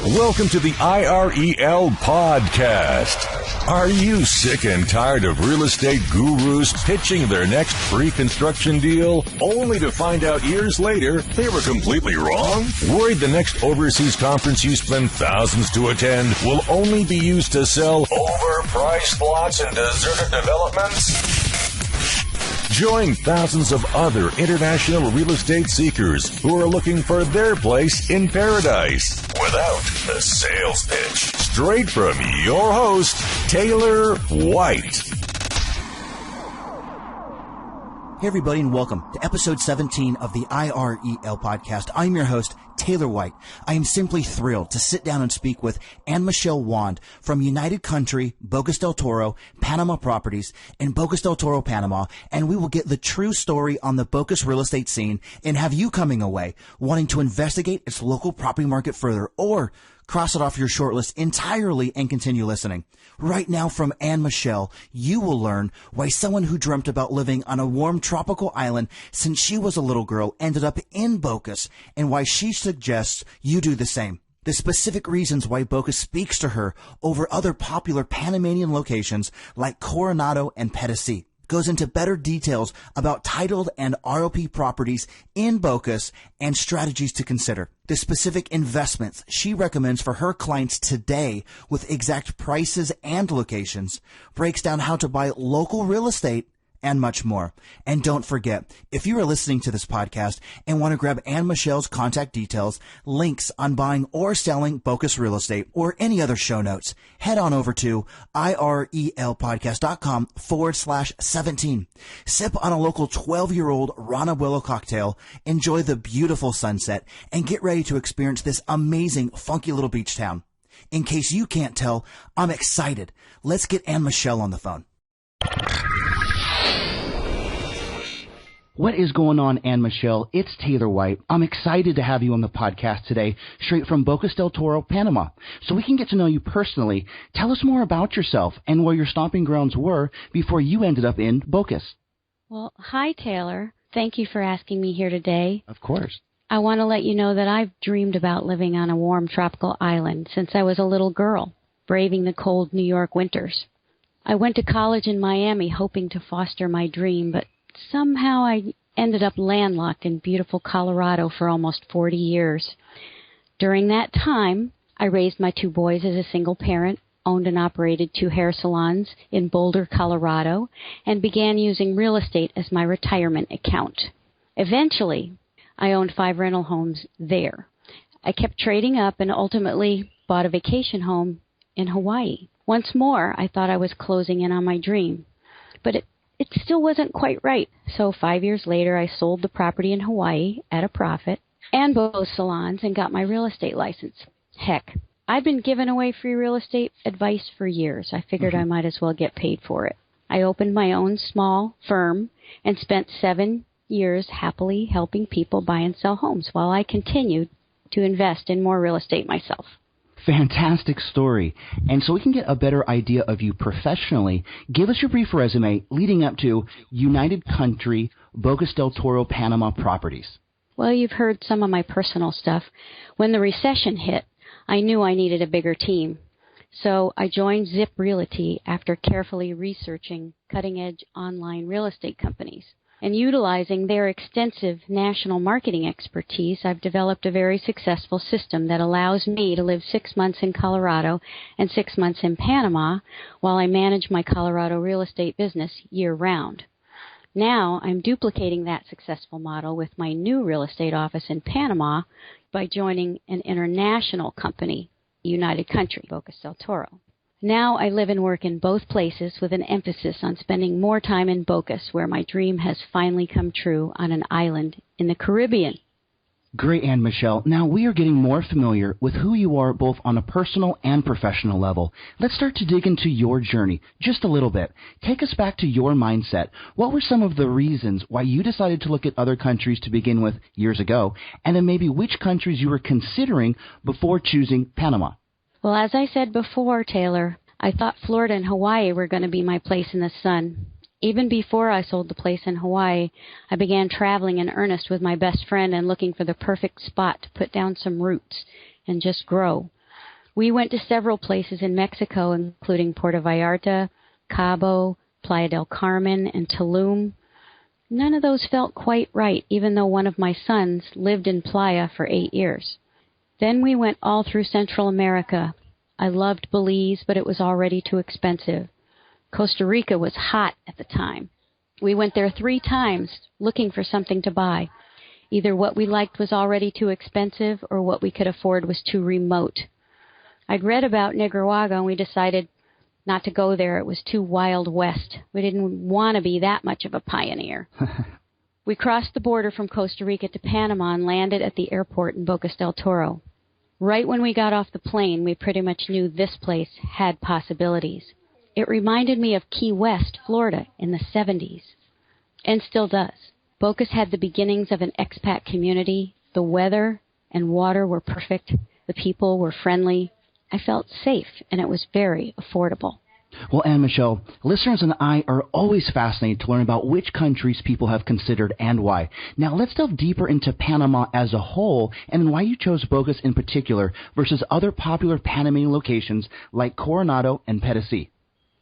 Welcome to the IREL podcast. Are you sick and tired of real estate gurus pitching their next free construction deal only to find out years later they were completely wrong? Worried the next overseas conference you spend thousands to attend will only be used to sell overpriced lots in deserted developments? Join thousands of other international real estate seekers who are looking for their place in paradise without the sales pitch. Straight from your host, Taylor White. Hey everybody, and welcome to episode 17 of the IREL podcast. I'm your host, Taylor White. I am simply thrilled to sit down and speak with Anne-Michelle Wand from United Country, Bocas del Toro, Panama Properties in Bocas del Toro, Panama, and we will get the true story on the Bocas real estate scene and have you coming away wanting to investigate its local property market further or cross it off your shortlist entirely and continue listening. Right now from Anne-Michelle, you will learn why someone who dreamt about living on a warm tropical island since she was a little girl ended up in Bocas and why she suggests you do the same. The specific reasons why Bocas speaks to her over other popular Panamanian locations like Coronado and Pedasi. Goes into better details about titled and ROP properties in Bocas and strategies to consider. The specific investments she recommends for her clients today with exact prices and locations, breaks down how to buy local real estate, and much more. And don't forget, if you are listening to this podcast and want to grab Anne-Michelle's contact details, links on buying or selling Bocas real estate, or any other show notes, head on over to irelpodcast.com/17. Sip on a local 12-year-old Rana Willow cocktail, enjoy the beautiful sunset, and get ready to experience this amazing, funky little beach town. In case you can't tell, I'm excited. Let's get Anne-Michelle on the phone. What is going on, Anne-Michelle? It's Taylor White. I'm excited to have you on the podcast today, straight from Bocas del Toro, Panama. So we can get to know you personally. Tell us more about yourself and where your stomping grounds were before you ended up in Bocas. Well, hi, Taylor. Thank you for asking me here today. Of course. I want to let you know that I've dreamed about living on a warm tropical island since I was a little girl, braving the cold New York winters. I went to college in Miami hoping to foster my dream, but somehow I ended up landlocked in beautiful Colorado for almost 40 years. During that time, I raised my two boys as a single parent, owned and operated 2 hair salons in Boulder, Colorado, and began using real estate as my retirement account. Eventually, I owned 5 rental homes there. I kept trading up and ultimately bought a vacation home in Hawaii. Once more, I thought I was closing in on my dream, but it still wasn't quite right. So 5 years later, I sold the property in Hawaii at a profit and both salons and got my real estate license. Heck, I've been giving away free real estate advice for years. I figured I might as well get paid for it. I opened my own small firm and spent 7 years happily helping people buy and sell homes while I continued to invest in more real estate myself. Fantastic story. And so we can get a better idea of you professionally, give us your brief resume leading up to United Country, Bocas del Toro, Panama Properties. Well, you've heard some of my personal stuff. When the recession hit, I knew I needed a bigger team. So I joined Zip Realty after carefully researching cutting-edge online real estate companies. And utilizing their extensive national marketing expertise, I've developed a very successful system that allows me to live 6 months in Colorado and 6 months in Panama while I manage my Colorado real estate business year-round. Now I'm duplicating that successful model with my new real estate office in Panama by joining an international company, United Country, Bocas del Toro. Now I live and work in both places with an emphasis on spending more time in Bocas, where my dream has finally come true on an island in the Caribbean. Great, Anne-Michelle. Now we are getting more familiar with who you are both on a personal and professional level. Let's start to dig into your journey just a little bit. Take us back to your mindset. What were some of the reasons why you decided to look at other countries to begin with years ago, and then maybe which countries you were considering before choosing Panama? Well, as I said before, Taylor, I thought Florida and Hawaii were going to be my place in the sun. Even before I sold the place in Hawaii, I began traveling in earnest with my best friend and looking for the perfect spot to put down some roots and just grow. We went to several places in Mexico, including Puerto Vallarta, Cabo, Playa del Carmen, and Tulum. None of those felt quite right, even though one of my sons lived in Playa for 8 years. Then we went all through Central America. I loved Belize, but it was already too expensive. Costa Rica was hot at the time. We went there 3 times looking for something to buy. Either what we liked was already too expensive or what we could afford was too remote. I'd read about Nicaragua and we decided not to go there. It was too Wild West. We didn't want to be that much of a pioneer. We crossed the border from Costa Rica to Panama and landed at the airport in Bocas del Toro. Right when we got off the plane, we pretty much knew this place had possibilities. It reminded me of Key West, Florida, in the 70s, and still does. Bocas had the beginnings of an expat community. The weather and water were perfect. The people were friendly. I felt safe, and it was very affordable. Well, Anne Michelle, listeners and I are always fascinated to learn about which countries people have considered and why. Now, let's delve deeper into Panama as a whole and why you chose Bocas in particular versus other popular Panamanian locations like Coronado and Pedasi.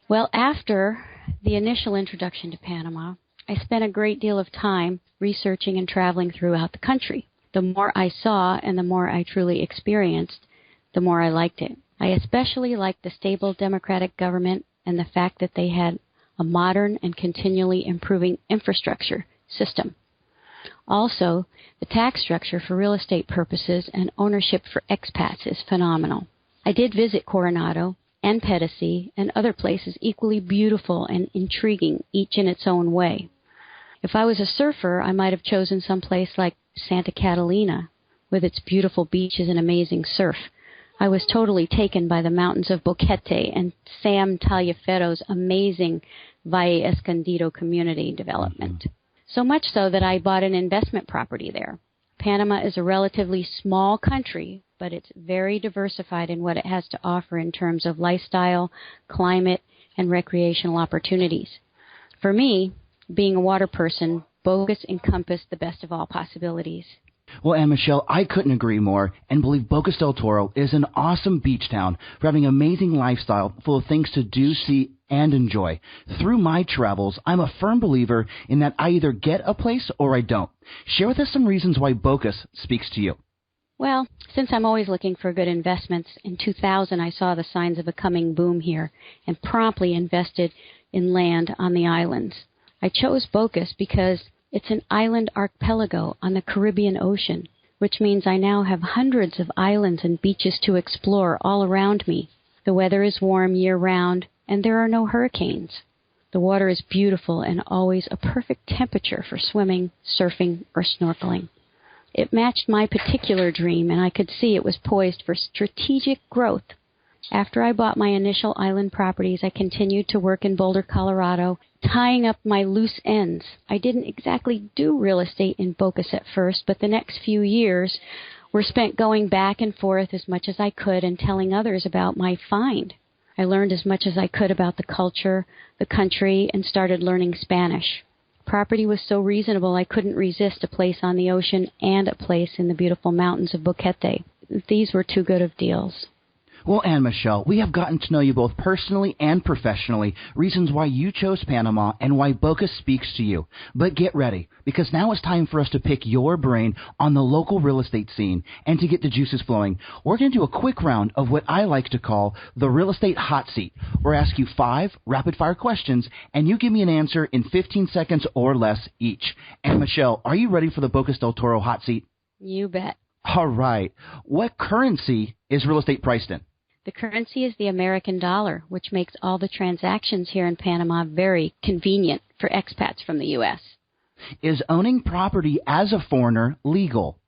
Well, after the initial introduction to Panama, I spent a great deal of time researching and traveling throughout the country. The more I saw and the more I truly experienced, the more I liked it. I especially liked the stable democratic government and the fact that they had a modern and continually improving infrastructure system. Also, the tax structure for real estate purposes and ownership for expats is phenomenal. I did visit Coronado and Pedasi and other places equally beautiful and intriguing, each in its own way. If I was a surfer, I might have chosen some place like Santa Catalina with its beautiful beaches and amazing surf. I was totally taken by the mountains of Boquete and Sam Taliaferro's amazing Valle Escondido community development. So much so that I bought an investment property there. Panama is a relatively small country, but it's very diversified in what it has to offer in terms of lifestyle, climate, and recreational opportunities. For me, being a water person, Bocas encompassed the best of all possibilities. Well, Anne Michelle, I couldn't agree more and believe Bocas del Toro is an awesome beach town for having an amazing lifestyle full of things to do, see, and enjoy. Through my travels, I'm a firm believer in that I either get a place or I don't. Share with us some reasons why Bocas speaks to you. Well, since I'm always looking for good investments, in 2000 I saw the signs of a coming boom here and promptly invested in land on the islands. I chose Bocas because it's an island archipelago on the Caribbean Ocean, which means I now have hundreds of islands and beaches to explore all around me. The weather is warm year-round, and there are no hurricanes. The water is beautiful and always a perfect temperature for swimming, surfing, or snorkeling. It matched my particular dream, and I could see it was poised for strategic growth. After I bought my initial island properties, I continued to work in Boulder, Colorado, tying up my loose ends. I didn't exactly do real estate in Bocas at first, but the next few years were spent going back and forth as much as I could and telling others about my find. I learned as much as I could about the culture, the country, and started learning Spanish. Property was so reasonable I couldn't resist a place on the ocean and a place in the beautiful mountains of Boquete. These were too good of deals. Well, Anne Michelle, we have gotten to know you both personally and professionally, reasons why you chose Panama and why Bocas speaks to you. But get ready, because now it's time for us to pick your brain on the local real estate scene and to get the juices flowing. We're going to do a quick round of what I like to call the real estate hot seat. We'll ask you 5 rapid-fire questions, and you give me an answer in 15 seconds or less each. Anne Michelle, are you ready for the Bocas del Toro hot seat? You bet. All right. What currency is real estate priced in? The currency is the American dollar, which makes all the transactions here in Panama very convenient for expats from the U.S. Is owning property as a foreigner legal?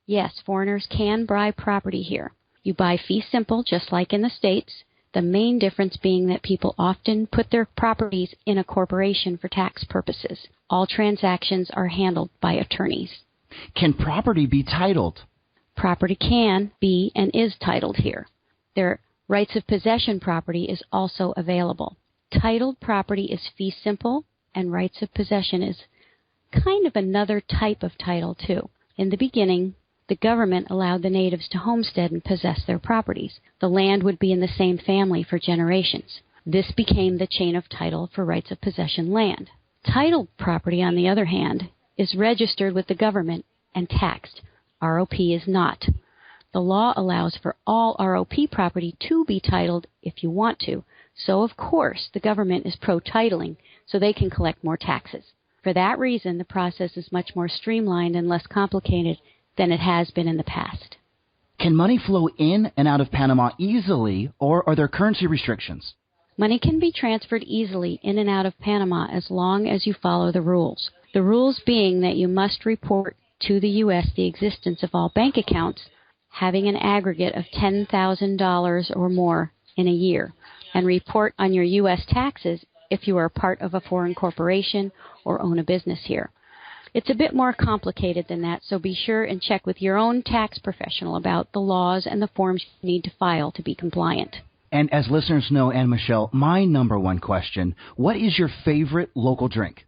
Yes, foreigners can buy property here. You buy fee simple, just like in the States, the main difference being that people often put their properties in a corporation for tax purposes. All transactions are handled by attorneys. Can property be titled? Property can be and is titled here. Their rights of possession property is also available. Titled property is fee simple and rights of possession is kind of another type of title, too. In the beginning, the government allowed the natives to homestead and possess their properties. The land would be in the same family for generations. This became the chain of title for rights of possession land. Titled property, on the other hand, is registered with the government and taxed. ROP is not. The law allows for all ROP property to be titled if you want to. So, of course, the government is pro-titling so they can collect more taxes. For that reason, the process is much more streamlined and less complicated than it has been in the past. Can money flow in and out of Panama easily, or are there currency restrictions? Money can be transferred easily in and out of Panama as long as you follow the rules. The rules being that you must report to the U.S. the existence of all bank accounts having an aggregate of $10,000 or more in a year, and report on your U.S. taxes if you are part of a foreign corporation or own a business here. It's a bit more complicated than that, so be sure and check with your own tax professional about the laws and the forms you need to file to be compliant. And as listeners know, Anne Michelle, my number one question, what is your favorite local drink?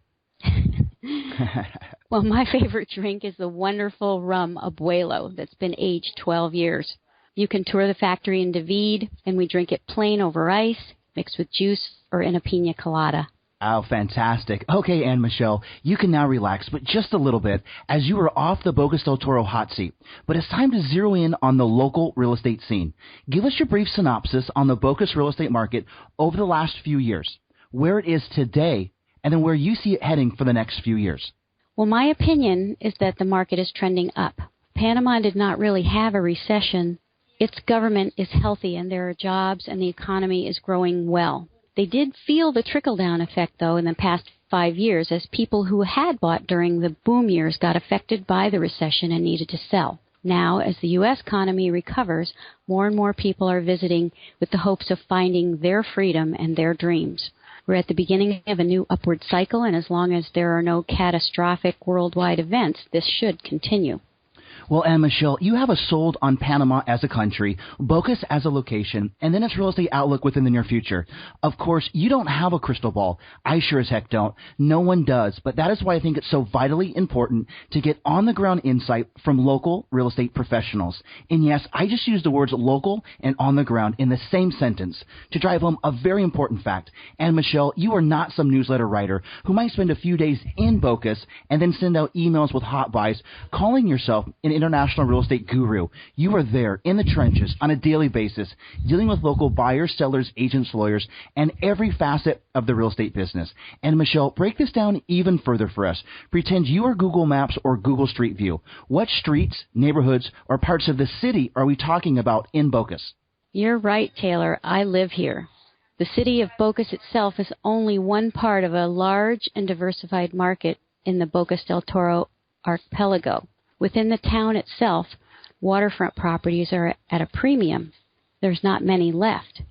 Well, my favorite drink is the wonderful rum Abuelo that's been aged 12 years. You can tour the factory in David, and we drink it plain over ice, mixed with juice, or in a pina colada. Oh, fantastic. Okay, Anne Michelle, you can now relax, but just a little bit, as you are off the Bocas del Toro hot seat. But it's time to zero in on the local real estate scene. Give us your brief synopsis on the Bocas real estate market over the last few years, where it is today, and then where you see it heading for the next few years. Well, my opinion is that the market is trending up. Panama did not really have a recession. Its government is healthy, and there are jobs, and the economy is growing well. They did feel the trickle-down effect, though, in the past 5 years, as people who had bought during the boom years got affected by the recession and needed to sell. Now, as the U.S. economy recovers, more and more people are visiting with the hopes of finding their freedom and their dreams. We're at the beginning of a new upward cycle, and as long as there are no catastrophic worldwide events, this should continue. Well, Anne Michelle, you have us sold on Panama as a country, Bocas as a location, and then its real estate outlook within the near future. Of course, you don't have a crystal ball. I sure as heck don't. No one does. But that is why I think it's so vitally important to get on-the-ground insight from local real estate professionals. And yes, I just used the words local and on-the-ground in the same sentence to drive home a very important fact. Anne Michelle, you are not some newsletter writer who might spend a few days in Bocas and then send out emails with hot buys, calling yourself an international real estate guru. You are there in the trenches on a daily basis, dealing with local buyers, sellers, agents, lawyers, and every facet of the real estate business. And Michelle, break this down even further for us. Pretend you are Google Maps or Google Street View. What streets, neighborhoods, or parts of the city are we talking about in Bocas? You're right, Taylor. I live here. The city of Bocas itself is only one part of a large and diversified market in the Bocas del Toro archipelago. Within the town itself, waterfront properties are at a premium. There's not many left,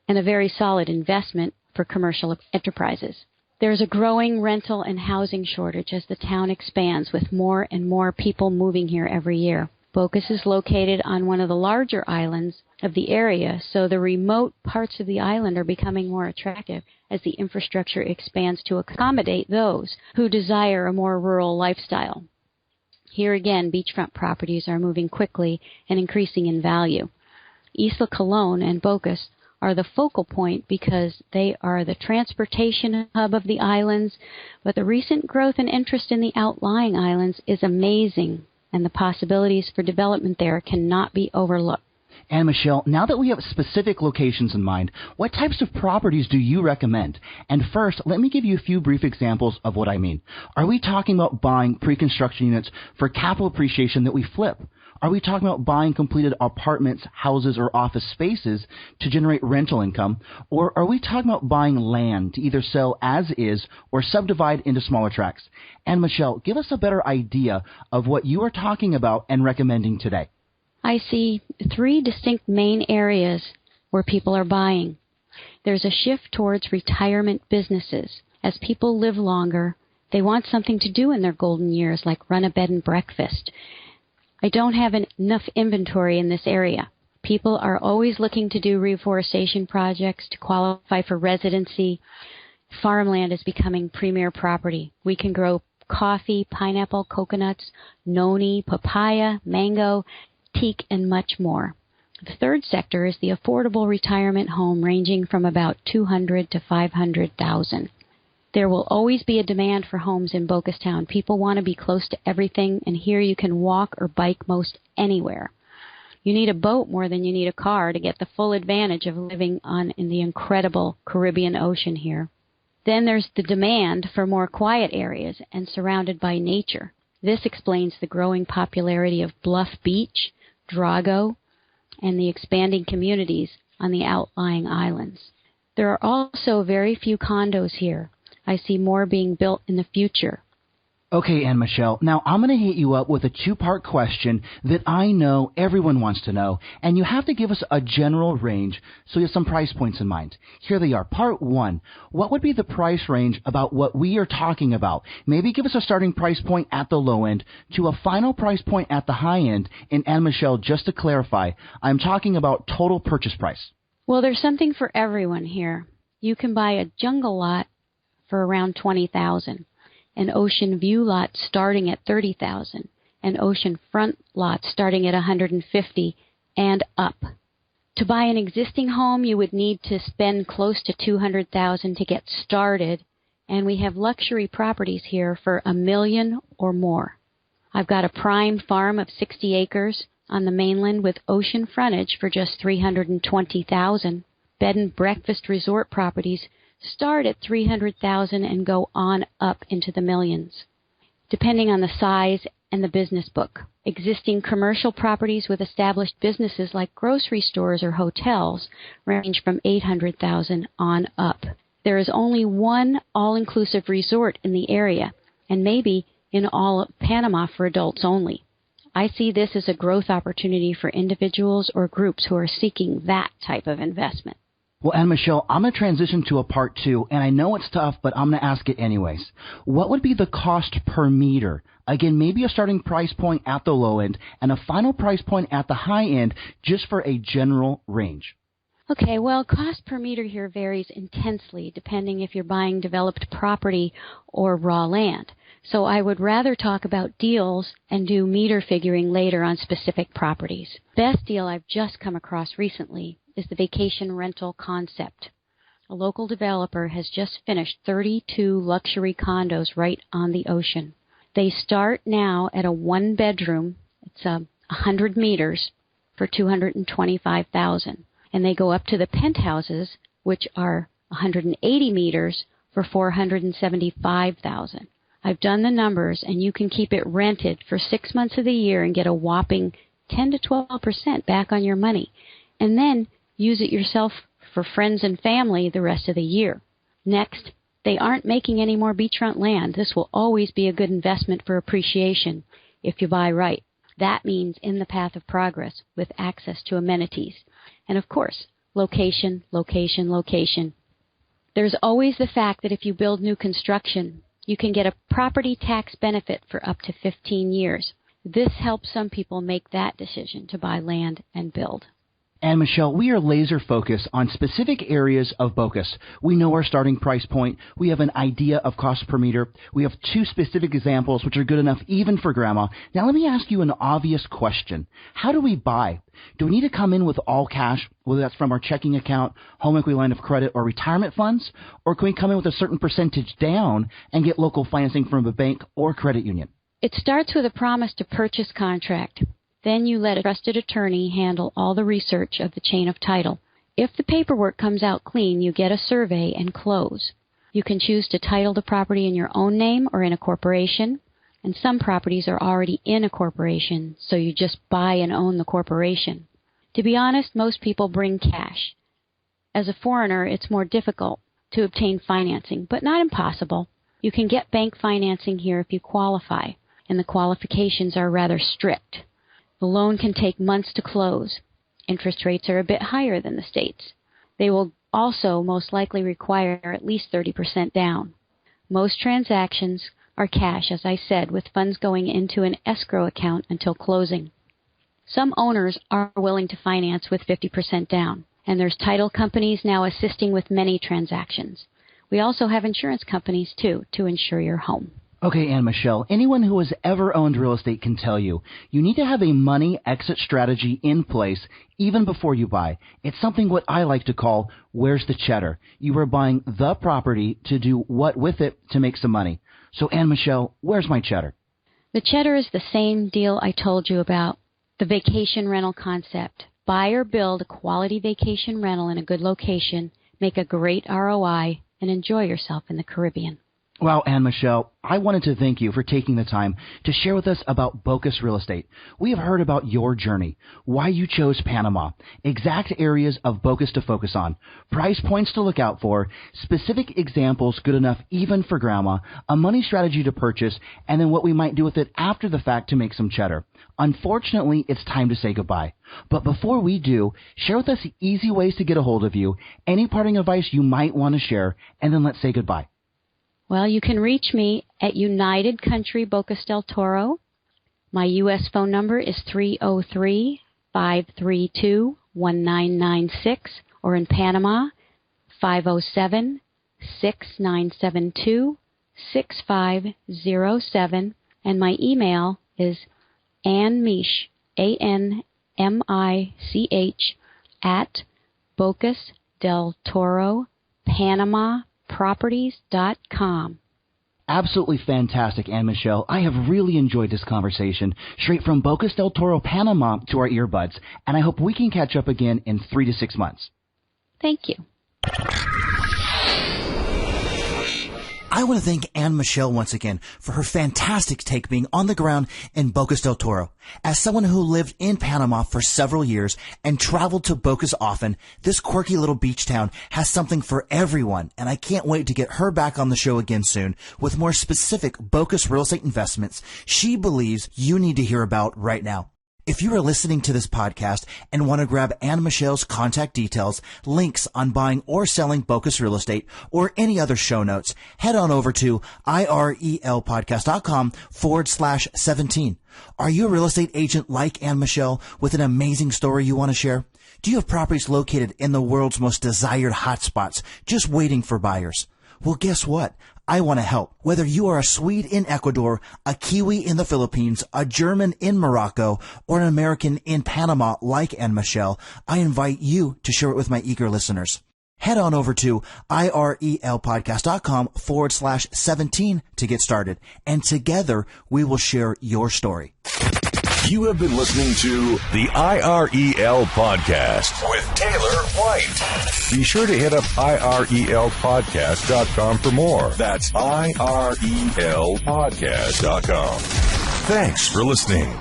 and a very solid investment for commercial enterprises. There's a growing rental and housing shortage as the town expands, with more and more people moving here every year. Bocas is located on one of the larger islands of the area, so the remote parts of the island are becoming more attractive as the infrastructure expands to accommodate those who desire a more rural lifestyle. Here again, beachfront properties are moving quickly and increasing in value. Isla Colón and Bocas are the focal point because they are the transportation hub of the islands, but the recent growth and interest in the outlying islands is amazing, and the possibilities for development there cannot be overlooked. And Michelle, now that we have specific locations in mind, what types of properties do you recommend? And first, let me give you a few brief examples of what I mean. Are we talking about buying pre-construction units for capital appreciation that we flip? Are we talking about buying completed apartments, houses, or office spaces to generate rental income? Or are we talking about buying land to either sell as is or subdivide into smaller tracts? And Michelle, give us a better idea of what you are talking about and recommending today. I see 3 distinct main areas where people are buying. There's a shift towards retirement businesses. As people live longer, they want something to do in their golden years, like run a bed and breakfast. I don't have enough inventory in this area. People are always looking to do reforestation projects to qualify for residency. Farmland is becoming premier property. We can grow coffee, pineapple, coconuts, noni, papaya, mango, teak, and much more. The third sector is the affordable retirement home ranging from about $200,000 to $500,000. There will always be a demand for homes in Bocas Town. People want to be close to everything, and here you can walk or bike most anywhere. You need a boat more than you need a car to get the full advantage of living in the incredible Caribbean Ocean here. Then there's the demand for more quiet areas and surrounded by nature. This explains the growing popularity of Bluff Beach, Drago, and the expanding communities on the outlying islands. There are also very few condos here. I see more being built in the future. Okay, Anne Michelle, now I'm going to hit you up with a two-part question that I know everyone wants to know, and you have to give us a general range so you have some price points in mind. Here they are. Part 1, what would be the price range about what we are talking about? Maybe give us a starting price point at the low end to a final price point at the high end. And Anne Michelle, just to clarify, I'm talking about total purchase price. Well, there's something for everyone here. You can buy a jungle lot for around $20,000. An ocean view lot starting at $30,000, an ocean front lot starting at $150,000 and up. To buy an existing home, you would need to spend close to $200,000 to get started, and we have luxury properties here for $1 million or more. I've got a prime farm of 60 acres on the mainland with ocean frontage for just $320,000. Bed and breakfast resort properties start at $300,000 and go on up into the millions, depending on the size and the business book. Existing commercial properties with established businesses like grocery stores or hotels range from $800,000 on up. There is only one all-inclusive resort in the area, and maybe in all of Panama for adults only. I see this as a growth opportunity for individuals or groups who are seeking that type of investment. Well, Anne Michelle, I'm going to transition to a part 2, and I know it's tough, but I'm going to ask it anyways. What would be the cost per meter? Again, maybe a starting price point at the low end and a final price point at the high end, just for a general range. Okay, well, cost per meter here varies intensely depending if you're buying developed property or raw land. So I would rather talk about deals and do meter figuring later on specific properties. Best deal I've just come across recently is the vacation rental concept. A local developer has just finished 32 luxury condos right on the ocean. They start now at a one-bedroom, it's 100 meters, for $225,000. And they go up to the penthouses, which are 180 meters, for $475,000. I've done the numbers, and you can keep it rented for 6 months of the year and get a whopping 10 to 12% back on your money. And then use it yourself for friends and family the rest of the year. Next, they aren't making any more beachfront land. This will always be a good investment for appreciation if you buy right. That means in the path of progress with access to amenities. And of course, location, location, location. There's always the fact that if you build new construction, you can get a property tax benefit for up to 15 years. This helps some people make that decision to buy land and build. And Michelle, we are laser focused on specific areas of Bocas. We know our starting price point. We have an idea of cost per meter. We have 2 specific examples which are good enough even for grandma. Now let me ask you an obvious question. How do we buy? Do we need to come in with all cash, whether that's from our checking account, home equity line of credit, or retirement funds? Or can we come in with a certain percentage down and get local financing from a bank or credit union? It starts with a promise to purchase contract. Then you let a trusted attorney handle all the research of the chain of title. If the paperwork comes out clean, you get a survey and close. You can choose to title the property in your own name or in a corporation, and some properties are already in a corporation, so you just buy and own the corporation. To be honest, most people bring cash. As a foreigner, it's more difficult to obtain financing, but not impossible. You can get bank financing here if you qualify, and the qualifications are rather strict. The loan can take months to close. Interest rates are a bit higher than the States. They will also most likely require at least 30% down. Most transactions are cash, as I said, with funds going into an escrow account until closing. Some owners are willing to finance with 50% down, and there's title companies now assisting with many transactions. We also have insurance companies, too, to insure your home. Okay, Anne Michelle, anyone who has ever owned real estate can tell you need to have a money exit strategy in place even before you buy. It's something what I like to call, where's the cheddar? You are buying the property to do what with it to make some money. So, Anne Michelle, where's my cheddar? The cheddar is the same deal I told you about, the vacation rental concept. Buy or build a quality vacation rental in a good location, make a great ROI, and enjoy yourself in the Caribbean. Wow, Anne Michelle, I wanted to thank you for taking the time to share with us about Bocas Real Estate. We have heard about your journey, why you chose Panama, exact areas of Bocas to focus on, price points to look out for, specific examples good enough even for grandma, a money strategy to purchase, and then what we might do with it after the fact to make some cheddar. Unfortunately, it's time to say goodbye. But before we do, share with us the easy ways to get a hold of you, any parting advice you might want to share, and then let's say goodbye. Well, you can reach me at United Country Bocas del Toro. My U.S. phone number is 303-532-1996, or in Panama, 507-6972-6507, and my email is Anmich, ANMICH, at Bocas del Toro, Panama, properties.com. Absolutely fantastic, Anne Michelle. I have really enjoyed this conversation, straight from Bocas del Toro, Panama to our earbuds, and I hope we can catch up again in 3 to 6 months. Thank you. I want to thank Anne Michelle once again for her fantastic take being on the ground in Bocas del Toro. As someone who lived in Panama for several years and traveled to Bocas often, this quirky little beach town has something for everyone, and I can't wait to get her back on the show again soon with more specific Bocas real estate investments she believes you need to hear about right now. If you are listening to this podcast and want to grab Anne Michelle's contact details, links on buying or selling Bocas real estate, or any other show notes, head on over to irelpodcast.com/17. Are you a real estate agent like Anne Michelle with an amazing story you want to share? Do you have properties located in the world's most desired hotspots just waiting for buyers? Well, guess what? I want to help. Whether you are a Swede in Ecuador, a Kiwi in the Philippines, a German in Morocco, or an American in Panama like Anne Michelle, I invite you to share it with my eager listeners. Head on over to irelpodcast.com/17 to get started, and together we will share your story. You have been listening to the IREL Podcast with Taylor White. Be sure to hit up irelpodcast.com for more. That's irelpodcast.com. Thanks for listening.